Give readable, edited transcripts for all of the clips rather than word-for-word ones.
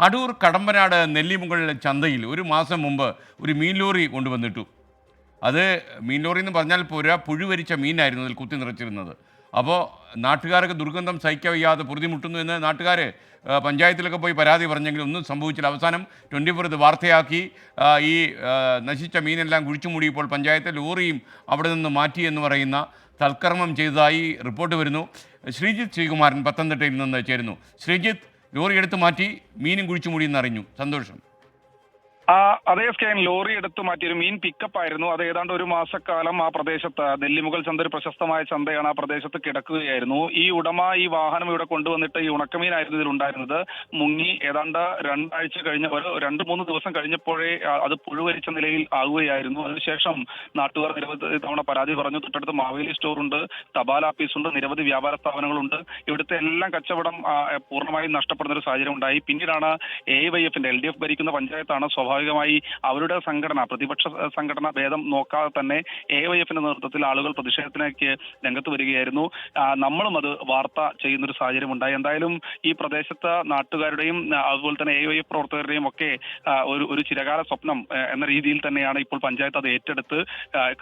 അടൂർ കടമ്പനാട് നെല്ലിമുകൾ ചന്തയിൽ ഒരു മാസം മുമ്പ് ഒരു മീൻ ലോറി കൊണ്ടുവന്നിട്ടു. അത് മീൻ ലോറി എന്ന് പറഞ്ഞാൽ പോരാ, പുഴുവരിച്ച മീനായിരുന്നു അതിൽ കുത്തി നിറച്ചിരുന്നത്. അപ്പോൾ നാട്ടുകാർക്ക് ദുർഗന്ധം സഹിക്കാൻ വയ്യാതെ പൊറുതിമുട്ടുന്നു എന്ന് നാട്ടുകാർ പഞ്ചായത്തിലൊക്കെ പോയി പരാതി പറഞ്ഞെങ്കിലും ഒന്നും സംഭവിച്ചില്ല. അവസാനം 24 ഇത് വാർത്തയാക്കി. ഈ നശിച്ച മീനെല്ലാം കുഴിച്ചു മൂടിയപ്പോൾ പഞ്ചായത്ത് ലോറിയും അവിടെ നിന്ന് മാറ്റി എന്ന് പറയുന്ന തൽക്കർമ്മം ചെയ്തതായി റിപ്പോർട്ട് വരുന്നു. ശ്രീജിത്ത് ശ്രീകുമാരൻ പത്തനംതിട്ടയിൽ നിന്ന് ചേരുന്നു. ശ്രീജിത്ത്, ലോറി എടുത്തു മാറ്റി, മീനും കുഴിച്ചു മൂടിയെന്ന് അറിഞ്ഞു. സന്തോഷം. അതേ സ്കാൻ ലോറി എടുത്തു മാറ്റിയൊരു മീൻ പിക്കപ്പ് ആയിരുന്നു. അത് ഏതാണ്ട് ഒരു മാസക്കാലം ആ പ്രദേശത്ത്, നെല്ലിമുകൾ ചന്ത ഒരു പ്രശസ്തമായ ചന്തയാണ്, ആ പ്രദേശത്ത് കിടക്കുകയായിരുന്നു. ഈ ഉടമ ഈ വാഹനം ഇവിടെ കൊണ്ടുവന്നിട്ട് ഈ ഉണക്കമീനായിരുന്നു ഇതിലുണ്ടായിരുന്നത്. മുങ്ങി ഏതാണ്ട് 2 ആഴ്ച കഴിഞ്ഞ 2-3 ദിവസം കഴിഞ്ഞപ്പോഴേ അത് പുഴുവരിച്ച നിലയിൽ ആകുകയായിരുന്നു. അതിനുശേഷം നാട്ടുകാർ നിരവധി തവണ പരാതി പറഞ്ഞു. തൊട്ടടുത്ത് മാവേലി സ്റ്റോറുണ്ട്, തപാൽ ഓഫീസുണ്ട്, നിരവധി വ്യാപാര സ്ഥാപനങ്ങളുണ്ട്. ഇവിടുത്തെ എല്ലാം കച്ചവടം പൂർണ്ണമായും നഷ്ടപ്പെടുന്ന ഒരു സാഹചര്യം ഉണ്ടായി. പിന്നീടാണ് AYFന്റെ LDF ഭരിക്കുന്ന പഞ്ചായത്താണ് സ്വാഭാവികമായി അവരുടെ സംഘടന, പ്രതിപക്ഷ സംഘടന ഭേദം നോക്കാതെ തന്നെ AYFന്റെ നേതൃത്വത്തിൽ ആളുകൾ പ്രതിഷേധത്തിലേക്ക് രംഗത്ത് വരികയായിരുന്നു. നമ്മളും അത് വാർത്ത ചെയ്യുന്നൊരു സാഹചര്യം ഉണ്ടായി. എന്തായാലും ഈ പ്രദേശത്ത് നാട്ടുകാരുടെയും അതുപോലെ തന്നെ AYF പ്രവർത്തകരുടെയും ഒക്കെ ഒരു ചിരകാല സ്വപ്നം എന്ന രീതിയിൽ തന്നെയാണ് ഇപ്പോൾ പഞ്ചായത്ത് അത് ഏറ്റെടുത്ത്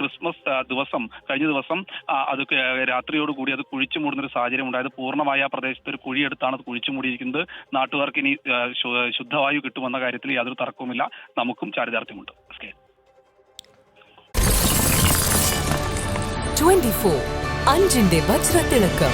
ക്രിസ്മസ് കഴിഞ്ഞ ദിവസം അത് രാത്രിയോടുകൂടി അത് കുഴിച്ചു മൂടുന്നൊരു സാഹചര്യം ഉണ്ടായത്. പൂർണ്ണമായി ആ പ്രദേശത്ത് ഒരു കുഴിയെടുത്താണ് അത് കുഴിച്ചു മൂടിയിരിക്കുന്നത്. നാട്ടുകാർക്ക് ഇനി ശുദ്ധവായു കിട്ടുമെന്ന കാര്യത്തിൽ യാതൊരു തർക്കവുമില്ല. നമുക്കും ചാരിതാർത്ഥ്യമുണ്ട്. 24 അഞ്ചിന്റെ വജ്രത്തിളക്കം.